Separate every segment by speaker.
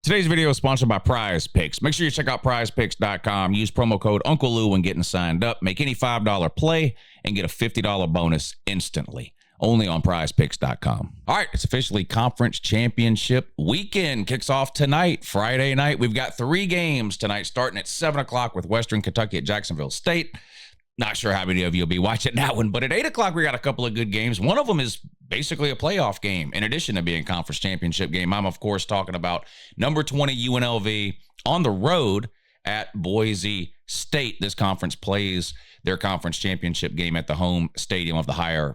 Speaker 1: Today's video is sponsored by Prize Picks. Make sure you check out prizepicks.com. Use promo code Uncle Lou when getting signed up. Make any $5 play and get a $50 bonus instantly. Only on prizepicks.com. All right, it's officially conference championship weekend. Kicks off tonight, Friday night. We've got 3 games tonight, starting at 7 o'clock with Western Kentucky at Jacksonville State. Not sure how many of you will be watching that one, but at 8 o'clock, we got a couple of good games. One of them is basically a playoff game, in addition to being a conference championship game. I'm, of course, talking about number 20 UNLV on the road at Boise State. This conference plays their conference championship game at the home stadium of the higher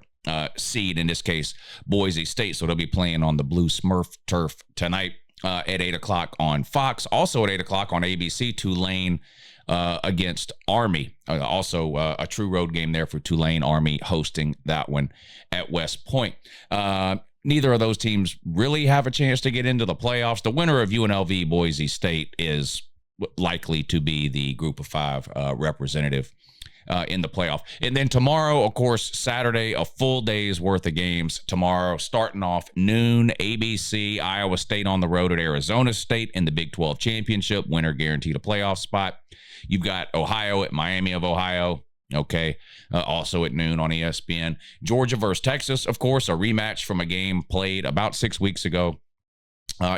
Speaker 1: seed, in this case, Boise State. So they'll be playing on the Blue Smurf turf tonight at 8 o'clock on Fox. Also at 8 o'clock on ABC, Tulane against Army. Also a true road game there for Tulane. Army hosting that one at West Point. Neither of those teams really have a chance to get into the playoffs. The winner of UNLV Boise State is likely to be the Group of 5 representative in the playoff. And then tomorrow, of course, Saturday, a full day's worth of games. Tomorrow, starting off noon, ABC, Iowa State on the road at Arizona State in the Big 12 Championship. Winner guaranteed a playoff spot. You've got Ohio at Miami of Ohio. Okay. Also at noon on ESPN. Georgia versus Texas, of course, a rematch from a game played about 6 weeks ago.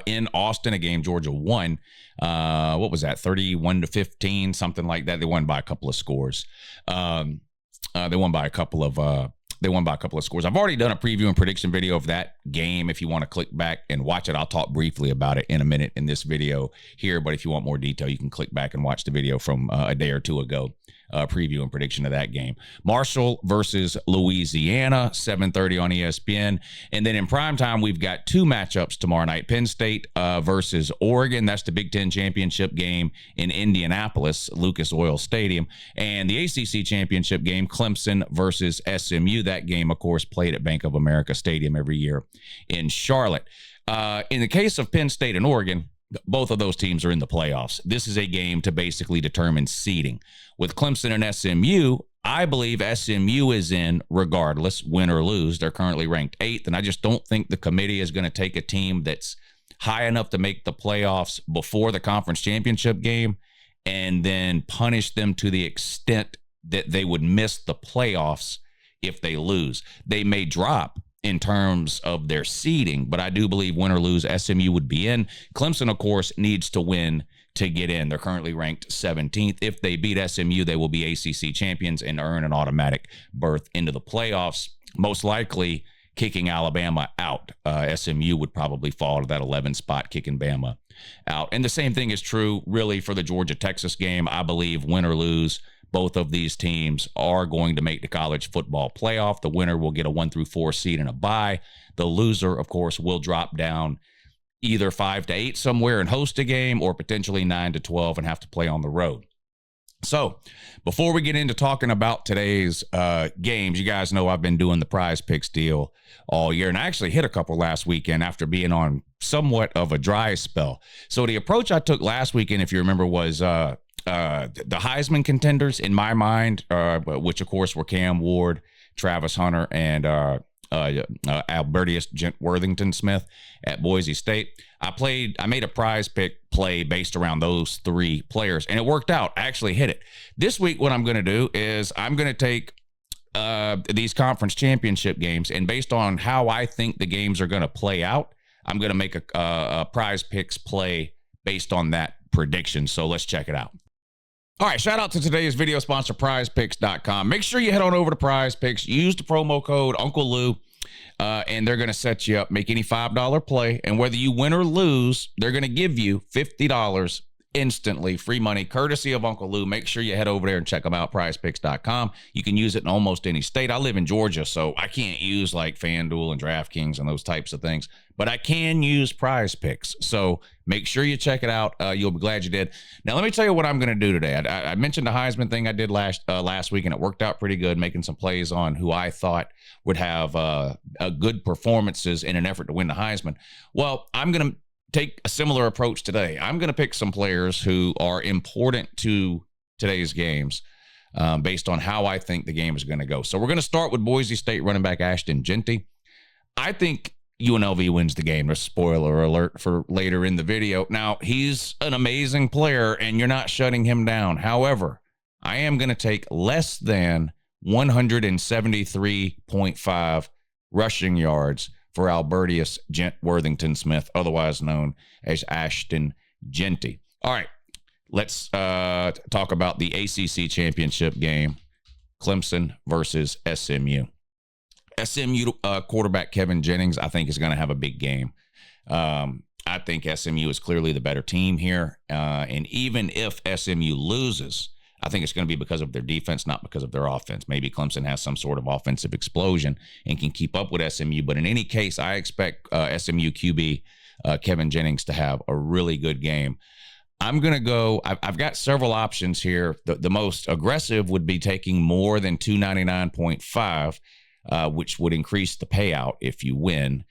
Speaker 1: In Austin, a game Georgia won. What was that? 31-15, something like that. They won by a couple of scores. They won by a couple of scores. I've already done a preview and prediction video of that game. If you want to click back and watch it, I'll talk briefly about it in a minute in this video here. But if you want more detail, you can click back and watch the video from a day or two ago. Preview and prediction of that game. Marshall versus Louisiana, 7:30 on ESPN. And then in primetime, we've got 2 matchups tomorrow night. Penn State versus Oregon. That's the Big Ten Championship game in Indianapolis, Lucas Oil Stadium. And the ACC Championship game, Clemson versus SMU. That game, of course, played at Bank of America Stadium every year in Charlotte. In the case of Penn State and Oregon, both of those teams are in the playoffs. This is a game to basically determine seeding. With Clemson and SMU, I believe SMU is in regardless, win or lose. They're currently ranked 8th, and I just don't think the committee is going to take a team that's high enough to make the playoffs before the conference championship game and then punish them to the extent that they would miss the playoffs if they lose. They may drop in terms of their seeding, but I do believe win or lose, SMU would be in. Clemson, of course, needs to win to get in. They're currently ranked 17th. If they beat SMU, they will be ACC champions and earn an automatic berth into the playoffs, most likely kicking Alabama out. SMU would probably fall to that 11 spot, kicking Bama out. And the same thing is true, really, for the Georgia-Texas game. I believe win or lose, both of these teams are going to make the college football playoff. The winner will get a 1 through 4 seed and a bye. The loser, of course, will drop down either 5-8 somewhere and host a game, or potentially 9-12 and have to play on the road. So before we get into talking about today's games, you guys know I've been doing the Prize Picks deal all year, and I actually hit a couple last weekend after being on somewhat of a dry spell. So the approach I took last weekend, if you remember, was the Heisman contenders in my mind, which of course were Cam Ward, Travis Hunter, and Albertius Worthington Smith at Boise State. I made a prize pick play based around those 3 players, and it worked out. I actually hit it. This week, what I'm going to do is I'm going to take these conference championship games, and based on how I think the games are going to play out, I'm going to make a prize picks play based on that prediction. So let's check it out. All right, shout out to today's video sponsor, prizepicks.com. Make sure you head on over to Prize Picks. Use the promo code Uncle Lou, and they're going to set you up. Make any $5 play, and whether you win or lose, they're going to give you $50 instantly, free money, courtesy of Uncle Lou. Make sure you head over there and check them out, prizepicks.com. You can use it in almost any state. I live in Georgia, so I can't use like FanDuel and DraftKings and those types of things, but I can use Prize Picks. So make sure you check it out. You'll be glad you did. Now, let me tell you what I'm going to do today. I mentioned the Heisman thing I did last week, and it worked out pretty good, making some plays on who I thought would have good performances in an effort to win the Heisman. Well, I'm going to take a similar approach today. I'm going to pick some players who are important to today's games based on how I think the game is going to go. So we're going to start with Boise State running back Ashton Jeanty. I think UNLV wins the game. A spoiler alert for later in the video. Now, he's an amazing player, and you're not shutting him down. However, I am going to take less than 173.5 rushing yards for Albertius Gent Worthington Smith, otherwise known as Ashton Genty. All right, let's talk about the ACC Championship game, Clemson versus SMU. SMU quarterback Kevin Jennings, I think, is going to have a big game. I think SMU is clearly the better team here. And even if SMU loses, I think it's going to be because of their defense, not because of their offense. Maybe Clemson has some sort of offensive explosion and can keep up with SMU. But in any case, I expect SMU QB Kevin Jennings to have a really good game. I'm going to go, I've got several options here. The most aggressive would be taking more than 299.5. Which would increase the payout if you win.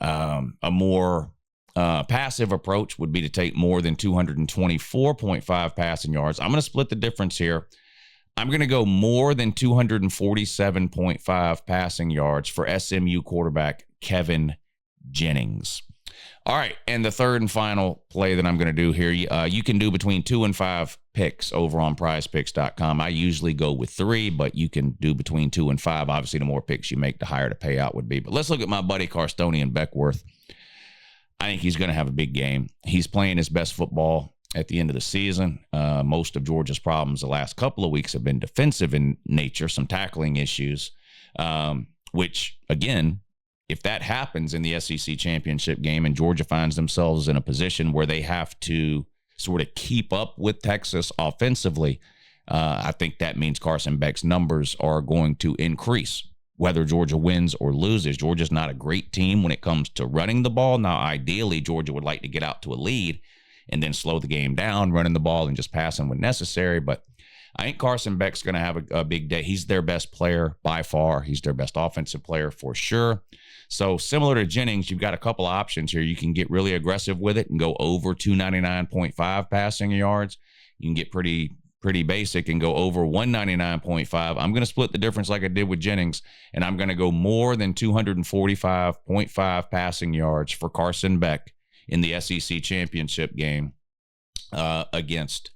Speaker 1: A more passive approach would be to take more than 224.5 passing yards. I'm going to split the difference here. I'm going to go more than 247.5 passing yards for SMU quarterback Kevin Jennings. All right, and the third and final play that I'm going to do here, you can do between 2 and 5 picks over on prizepicks.com. I usually go with 3, but you can do between 2 and 5. Obviously, the more picks you make, the higher the payout would be. But let's look at my buddy Carstonian Beckworth. I think he's going to have a big game. He's playing his best football at the end of the season. Most of Georgia's problems the last couple of weeks have been defensive in nature, some tackling issues, which, again, if that happens in the SEC championship game and Georgia finds themselves in a position where they have to sort of keep up with Texas offensively, I think that means Carson Beck's numbers are going to increase, whether Georgia wins or loses. Georgia's not a great team when it comes to running the ball. Now, ideally, Georgia would like to get out to a lead and then slow the game down, running the ball and just passing when necessary. But I think Carson Beck's going to have a big day. He's their best player by far. He's their best offensive player for sure. So similar to Jennings, you've got a couple of options here. You can get really aggressive with it and go over 299.5 passing yards. You can get pretty basic and go over 199.5. I'm going to split the difference like I did with Jennings, and I'm going to go more than 245.5 passing yards for Carson Beck in the SEC championship game against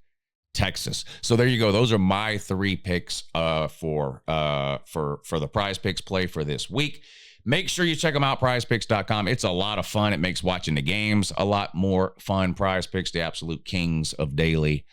Speaker 1: Texas. So there you go. Those are my 3 picks for the Prize Picks play for this week. Make sure you check them out, prizepicks.com. It's a lot of fun. It makes watching the games a lot more fun. Prize Picks, the absolute kings of daily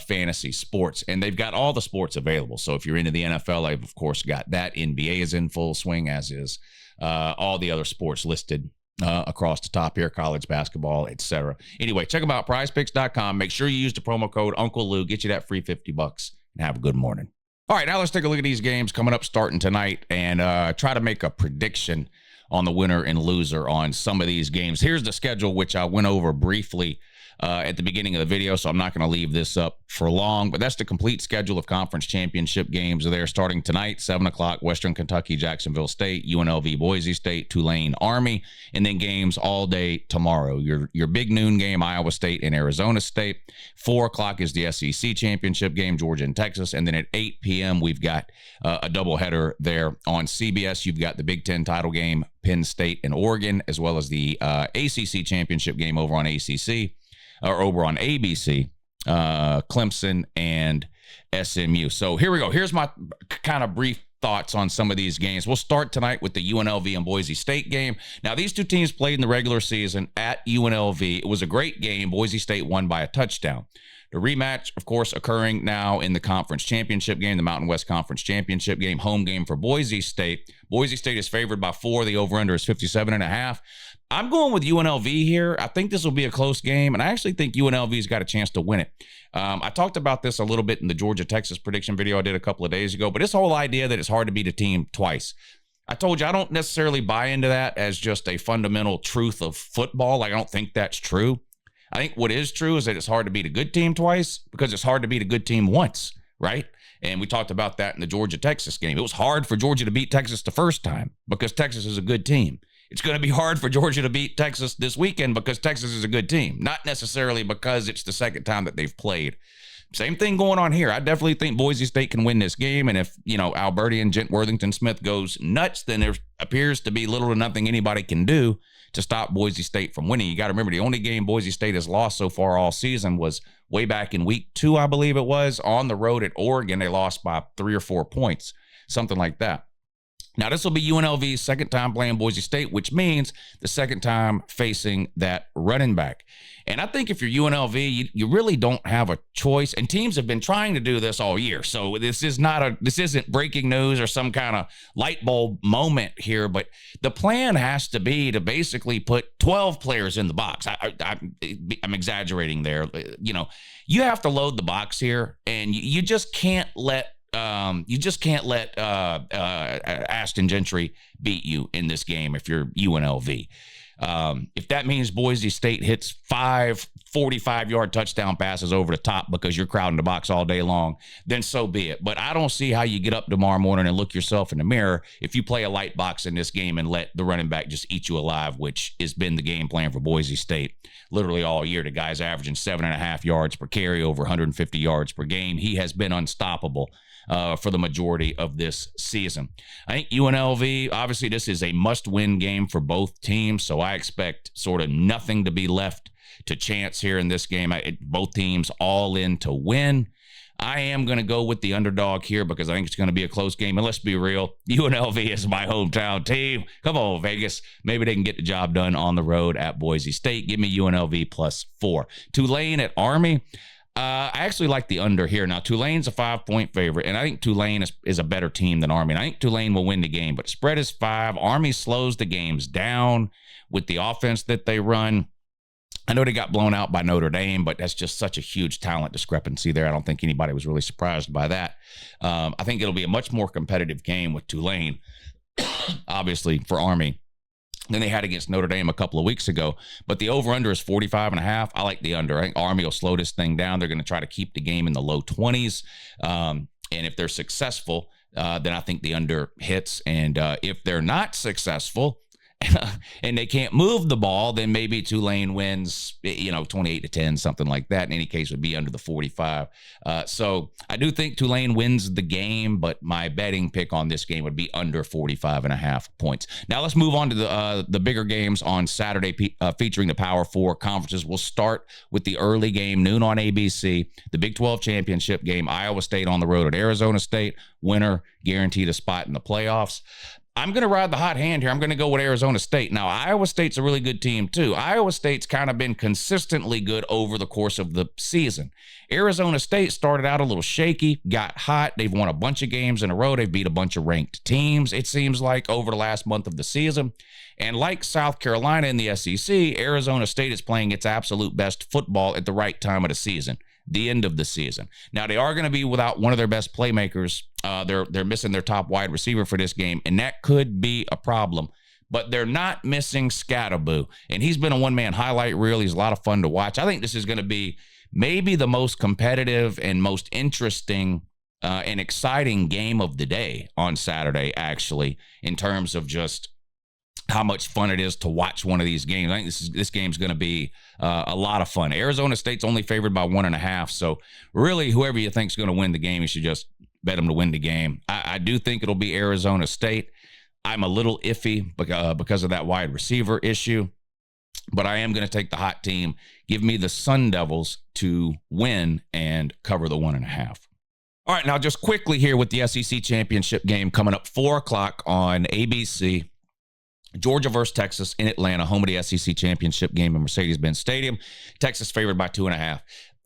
Speaker 1: fantasy sports. And they've got all the sports available. So if you're into the NFL, they've, of course, got that. NBA is in full swing, as is all the other sports listed across the top here, college basketball, etc. Anyway, check them out, prizepicks.com. Make sure you use the promo code Uncle Lou. Get you that free $50 and have a good morning. All right, now let's take a look at these games coming up starting tonight and try to make a prediction on the winner and loser on some of these games. Here's the schedule, which I went over briefly at the beginning of the video, so I'm not going to leave this up for long, but that's the complete schedule of conference championship games. They're starting tonight, 7 o'clock, Western Kentucky, Jacksonville State, UNLV, Boise State, Tulane, Army, and then games all day tomorrow. Your big noon game, Iowa State and Arizona State. 4 o'clock is the SEC Championship game, Georgia and Texas, and then at 8 p.m., we've got a doubleheader there on CBS. You've got the Big Ten title game, Penn State and Oregon, as well as the ACC Championship game over on ACC. Or over on ABC, Clemson and SMU. So here we go. Here's my kind of brief thoughts on some of these games. We'll start tonight with the UNLV and Boise State game. Now, these two teams played in the regular season at UNLV. It was a great game. Boise State won by a touchdown. The rematch, of course, occurring now in the conference championship game, the Mountain West Conference Championship game, home game for Boise State. Boise State is favored by 4. The over-under is 57.5. I'm going with UNLV here. I think this will be a close game, and I actually think UNLV's got a chance to win it. I talked about this a little bit in the Georgia-Texas prediction video I did a couple of days ago, but this whole idea that it's hard to beat a team twice. I told you I don't necessarily buy into that as just a fundamental truth of football. Like, I don't think that's true. I think what is true is that it's hard to beat a good team twice because it's hard to beat a good team once, right? And we talked about that in the Georgia-Texas game. It was hard for Georgia to beat Texas the first time because Texas is a good team. It's going to be hard for Georgia to beat Texas this weekend because Texas is a good team, not necessarily because it's the second time that they've played. Same thing going on here. I definitely think Boise State can win this game, and if, Alberti and Gent Worthington Smith goes nuts, then there appears to be little to nothing anybody can do to stop Boise State from winning. You got to remember, the only game Boise State has lost so far all season was way back in week 2, I believe it was, on the road at Oregon. They lost by 3 or 4 points, something like that. Now, this will be UNLV's second time playing Boise State, which means the second time facing that running back. And I think if you're UNLV, you really don't have a choice. And teams have been trying to do this all year. So this isn't breaking news or some kind of light bulb moment here. But the plan has to be to basically put 12 players in the box. I'm exaggerating there. You know, you have to load the box here, and you just can't let Ashton Gentry beat you in this game if you're UNLV. If that means Boise State hits 5 45-yard touchdown passes over the top because you're crowding the box all day long, then so be it. But I don't see how you get up tomorrow morning and look yourself in the mirror if you play a light box in this game and let the running back just eat you alive, which has been the game plan for Boise State literally all year. The guy's averaging 7.5 yards per carry, over 150 yards per game. He has been unstoppable for the majority of this season. I think UNLV, obviously this is a must-win game for both teams, so I expect sort of nothing to be left to chance here in this game. Both teams all in to win. I am going to go with the underdog here because I think it's going to be a close game. And let's be real, UNLV is my hometown team. Come on, Vegas. Maybe they can get the job done on the road at Boise State. Give me UNLV +4. Tulane at Army. I actually like the under here. Now, Tulane's a 5-point favorite, and I think Tulane is a better team than Army. And I think Tulane will win the game, but spread is 5. Army slows the games down with the offense that they run. I know they got blown out by Notre Dame, but that's just such a huge talent discrepancy there. I don't think anybody was really surprised by that. I think it'll be a much more competitive game with Tulane, obviously, for Army than they had against Notre Dame a couple of weeks ago. But the over-under is 45.5. I like the under. I think Army will slow this thing down. They're going to try to keep the game in the low 20s. And if they're successful, then I think the under hits. And if they're not successful and they can't move the ball, then maybe Tulane wins, 28-10, something like that. In any case, would be under the 45. So I do think Tulane wins the game, but my betting pick on this game would be under 45.5 points. Now let's move on to the bigger games on Saturday, featuring the Power 4 conferences. We'll start with the early game, noon on ABC, the Big 12 championship game, Iowa State on the road at Arizona State. Winner guaranteed a spot in the playoffs. I'm going to ride the hot hand here. I'm going to go with Arizona State. Now, Iowa State's a really good team, too. Iowa State's kind of been consistently good over the course of the season. Arizona State started out a little shaky, got hot. They've won a bunch of games in a row. They've beat a bunch of ranked teams, it seems like, over the last month of the season. And like South Carolina in the SEC, Arizona State is playing its absolute best football at the right time of the season, the end of the season. Now, they are going to be without one of their best playmakers. They're missing their top wide receiver for this game, and that could be a problem. But they're not missing Scatterboo, and he's been a one-man highlight reel. He's a lot of fun to watch. I think this is going to be maybe the most competitive and most interesting and exciting game of the day on Saturday, actually, in terms of just how much fun it is to watch one of these games. I think this game's going to be a lot of fun. Arizona State's only favored by 1.5, so really whoever you think's going to win the game, you should just bet them to win the game. I do think it'll be Arizona State. I'm a little iffy because of that wide receiver issue, but I am going to take the hot team. Give me the Sun Devils to win and cover the 1.5. All right, now just quickly here with the SEC Championship game coming up 4 o'clock on ABC. Georgia versus Texas in Atlanta, home of the SEC Championship game in Mercedes-Benz Stadium. Texas favored by 2.5.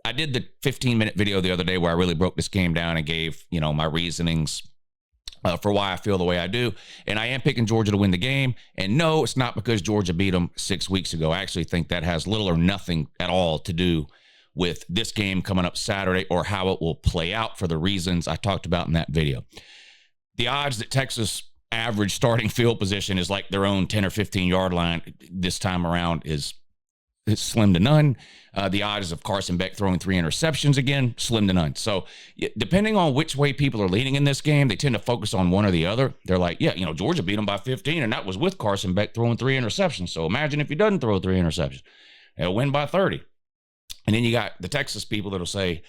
Speaker 1: I did the 15-minute video the other day where I really broke this game down and gave, my reasonings for why I feel the way I do. And I am picking Georgia to win the game. And no, it's not because Georgia beat them 6 weeks ago. I actually think that has little or nothing at all to do with this game coming up Saturday or how it will play out for the reasons I talked about in that video. The odds that Texas average starting field position is like their own 10 or 15-yard line this time around is slim to none. The odds of Carson Beck throwing 3 interceptions again, slim to none. So depending on which way people are leaning in this game, they tend to focus on one or the other. They're like, Georgia beat them by 15, and that was with Carson Beck throwing 3 interceptions. So imagine if he doesn't throw 3 interceptions. They'll win by 30. And then you got the Texas people that'll say,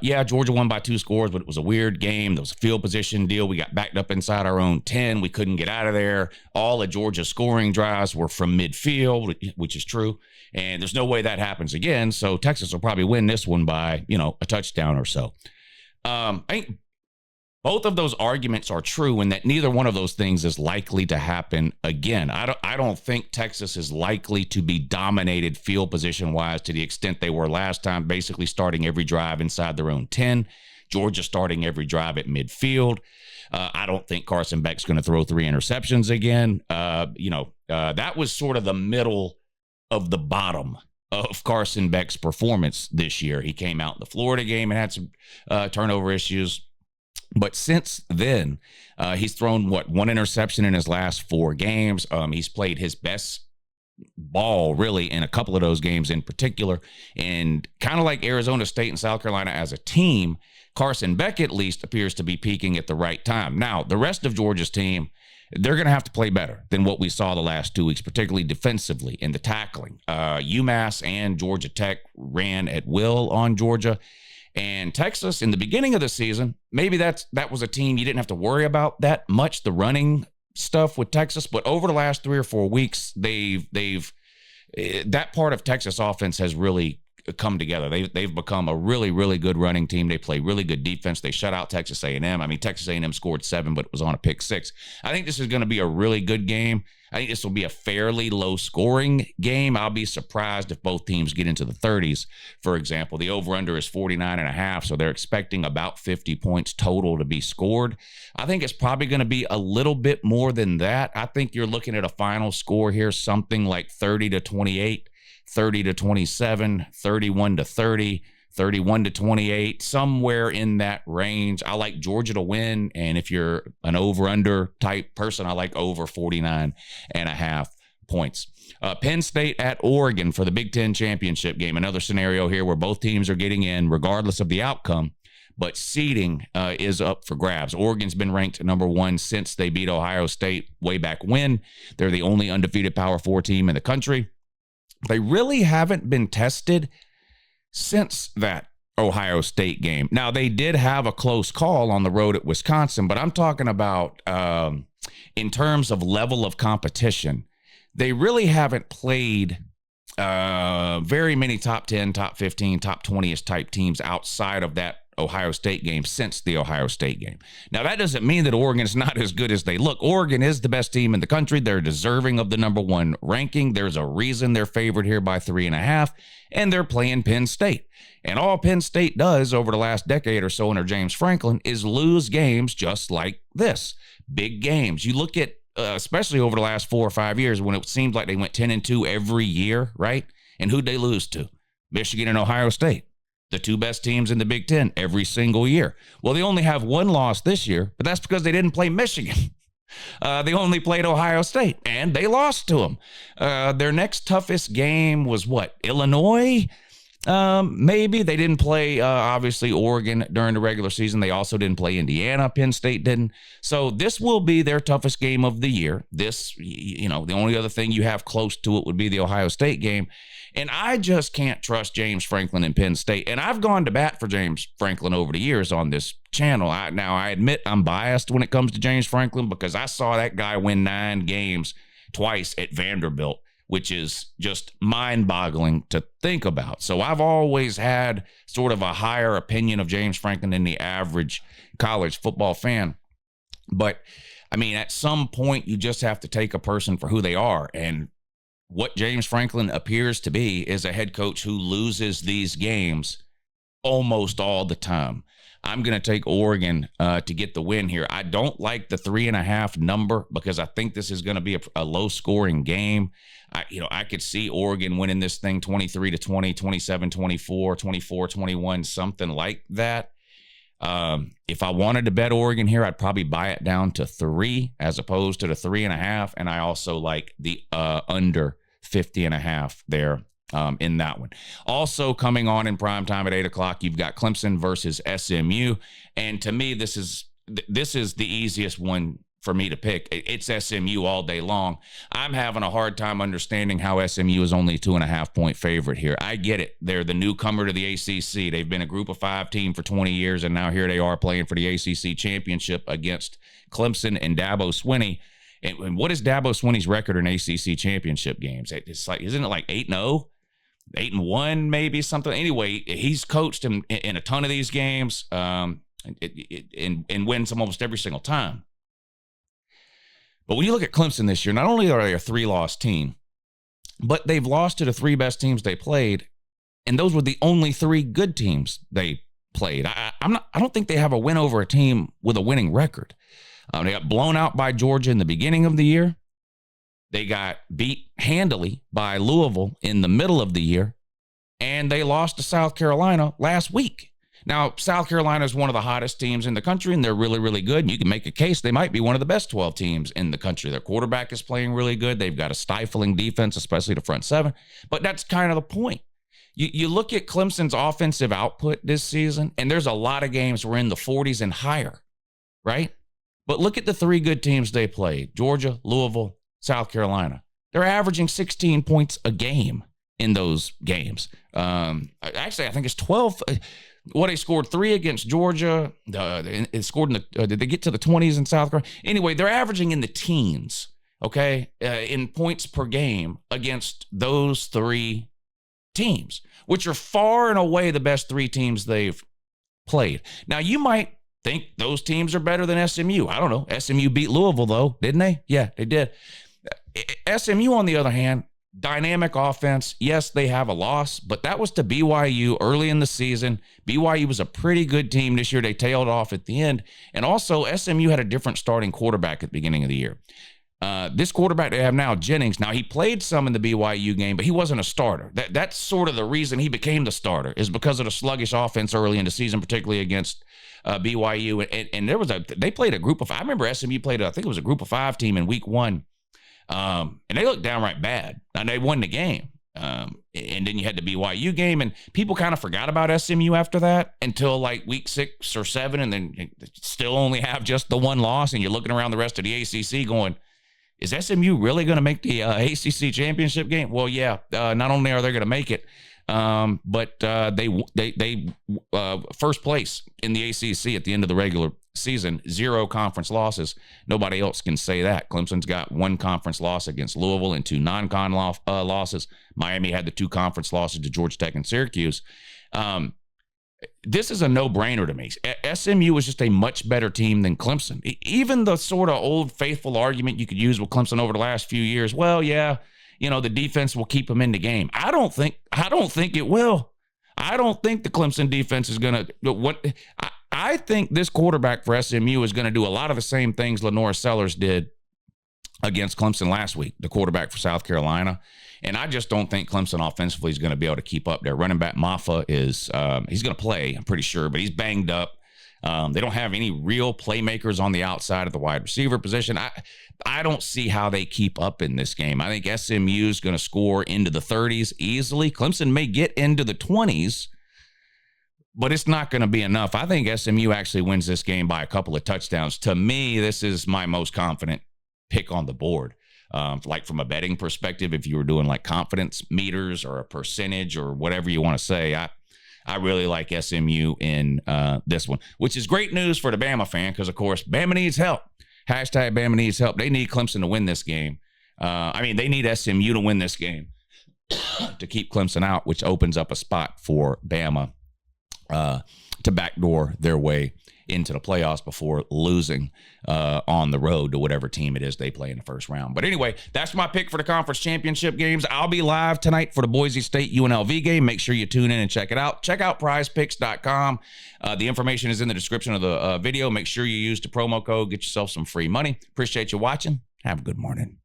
Speaker 1: yeah, Georgia won by 2 scores, but it was a weird game. There was a field position deal. We got backed up inside our own 10. We couldn't get out of there. All of Georgia's scoring drives were from midfield, which is true. And there's no way that happens again. So Texas will probably win this one by, a touchdown or so. I think both of those arguments are true, and that neither one of those things is likely to happen again. I don't think Texas is likely to be dominated field position wise to the extent they were last time, basically starting every drive inside their own 10. Georgia starting every drive at midfield. I don't think Carson Beck's going to throw 3 interceptions again. That was sort of the middle of the bottom of Carson Beck's performance this year. He came out in the Florida game and had some turnover issues. But since then, he's thrown, 1 interception in his last 4 games. He's played his best ball, really, in a couple of those games in particular. And kind of like Arizona State and South Carolina as a team, Carson Beck at least appears to be peaking at the right time. Now, the rest of Georgia's team, they're going to have to play better than what we saw the last 2 weeks, particularly defensively in the tackling. UMass and Georgia Tech ran at will on Georgia. And Texas, in the beginning of the season, maybe that was a team you didn't have to worry about that much, the running stuff with Texas. But over the last 3 or 4 weeks, that part of Texas offense has really come together. They've become a really, really good running team. They play really good defense. They shut out Texas A&M. I mean, Texas A&M scored 7, but it was on a pick 6. I think this is going to be a really good game. I think this will be a fairly low-scoring game. I'll be surprised if both teams get into the 30s, for example. The over-under is 49.5, so they're expecting about 50 points total to be scored. I think it's probably going to be a little bit more than that. I think you're looking at a final score here, something like 30-28, 30-27, 31-30, 31-28, somewhere in that range. I like Georgia to win, and if you're an over-under type person, I like over 49.5 points. Penn State at Oregon for the Big Ten Championship game. Another scenario here where both teams are getting in regardless of the outcome, but seeding is up for grabs. Oregon's been ranked number 1 since they beat Ohio State way back when. They're the only undefeated Power 4 team in the country. They really haven't been tested since that Ohio State game. Now, they did have a close call on the road at Wisconsin, but I'm talking about in terms of level of competition, they really haven't played very many top 10, top 15, top 20-ish type teams outside of that Ohio State game since the Ohio State game. Now, that doesn't mean that Oregon is not as good as they look. Oregon is the best team in the country. They're deserving of the number 1 ranking. There's a reason they're favored here by 3.5, and they're playing Penn State. And all Penn State does over the last decade or so under James Franklin is lose games just like this. Big games. You look at, especially over the last 4 or 5 years when it seemed like they went 10-2 every year, right? And who'd they lose to? Michigan and Ohio State. The 2 best teams in the Big Ten every single year. Well, they only have 1 loss this year, but that's because they didn't play Michigan. They only played Ohio State, and they lost to them. Their next toughest game was Illinois? Maybe. They didn't play, obviously, Oregon during the regular season. They also didn't play Indiana. Penn State didn't. So this will be their toughest game of the year. This, the only other thing you have close to it would be the Ohio State game. And I just can't trust James Franklin and Penn State. And I've gone to bat for James Franklin over the years on this channel. I admit I'm biased when it comes to James Franklin because I saw that guy win 9 games twice at Vanderbilt, which is just mind-boggling to think about. So I've always had sort of a higher opinion of James Franklin than the average college football fan. But, I mean, at some point, you just have to take a person for who they are. And what James Franklin appears to be is a head coach who loses these games almost all the time. I'm going to take Oregon to get the win here. I don't like the 3.5 number because I think this is going to be a low-scoring game. I could see Oregon winning this thing 23-20, 27-24, 24-21, something like that. If I wanted to bet Oregon here, I'd probably buy it down to 3 as opposed to the 3.5. And I also like the under 50.5 there in that one. Also coming on in prime time at 8 o'clock, you've got Clemson versus SMU. And to me, this is the easiest one for me to pick. It's SMU all day long. I'm having a hard time understanding how SMU is only 2.5-point favorite here. I get it. They're the newcomer to the ACC. They've been a group of 5 team for 20 years, and now here they are playing for the ACC Championship against Clemson and Dabo Swinney. And what is Dabo Swinney's record in ACC Championship games? It's like, isn't it like 8-0? 8-1, maybe something. Anyway, he's coached in a ton of these games and wins almost every single time. But when you look at Clemson this year, not only are they a 3-loss team, but they've lost to the 3 best teams they played, and those were the only 3 good teams they played. I don't think they have a win over a team with a winning record. They got blown out by Georgia in the beginning of the year. They got beat handily by Louisville in the middle of the year, and they lost to South Carolina last week. Now, South Carolina is one of the hottest teams in the country, and they're really, really good. And you can make a case they might be one of the best 12 teams in the country. Their quarterback is playing really good. They've got a stifling defense, especially the front 7. But that's kind of the point. You look at Clemson's offensive output this season, and there's a lot of games we're in the 40s and higher, right? But look at the 3 good teams they played: Georgia, Louisville, South Carolina. They're averaging 16 points a game in those games. Actually, I think it's 12. What, they scored 3 against Georgia. It scored in the. Did they get to the 20s in South Carolina? Anyway, they're averaging in the teens. Okay, in points per game against those 3 teams, which are far and away the best 3 teams they've played. Now, you might think those teams are better than SMU. I don't know. SMU beat Louisville, though, didn't they? Yeah, they did. SMU, on the other hand, dynamic offense. Yes, they have a loss, but that was to BYU early in the season. BYU was a pretty good team this year. They tailed off at the end. And also, SMU had a different starting quarterback at the beginning of the year. This quarterback they have now, Jennings, now he played some in the BYU game, but he wasn't a starter. That's sort of the reason he became the starter, is because of the sluggish offense early in the season, particularly against BYU. And they played a group of, I remember SMU played, I think it was a group of 5 team in week 1. And they looked downright bad. And they won the game. And then you had the BYU game, and people kind of forgot about SMU after that until like week 6 or 7, and then you still only have just the 1 loss, and you're looking around the rest of the ACC going, is SMU really going to make the ACC championship game? Well, yeah. Not only are they going to make it, but they first place in the ACC at the end of the regular season, 0 conference losses. Nobody else can say that. Clemson's got 1 conference loss against Louisville and 2 non-con losses. Miami had the 2 conference losses to Georgia Tech and Syracuse. This is a no-brainer to me. SMU is just a much better team than Clemson. Even the sort of old faithful argument you could use with Clemson over the last few years, well, yeah, the defense will keep them in the game. I don't think it will. I don't think the Clemson defense is going to I think this quarterback for SMU is going to do a lot of the same things Lenore Sellers did against Clemson last week, the quarterback for South Carolina. And I just don't think Clemson offensively is going to be able to keep up. Their running back Maffa is he's going to play, I'm pretty sure, but he's banged up. They don't have any real playmakers on the outside of the wide receiver position. I don't see how they keep up in this game. I think SMU is going to score into the 30s easily. Clemson may get into the 20s, but it's not going to be enough. I think SMU actually wins this game by a couple of touchdowns. To me, this is my most confident pick on the board. Like from a betting perspective, if you were doing like confidence meters or a percentage or whatever you want to say, I really like SMU in this one, which is great news for the Bama fan because, of course, Bama needs help. Hashtag Bama needs help. They need Clemson to win this game. They need SMU to win this game to keep Clemson out, which opens up a spot for Bama to backdoor their way into the playoffs before losing on the road to whatever team it is they play in the first round. But anyway, that's my pick for the conference championship games. I'll be live tonight for the Boise State UNLV game. Make sure you tune in and check it out. Check out prizepicks.com. The information is in the description of the video. Make sure you use the promo code. Get yourself some free money. Appreciate you watching. Have a good morning.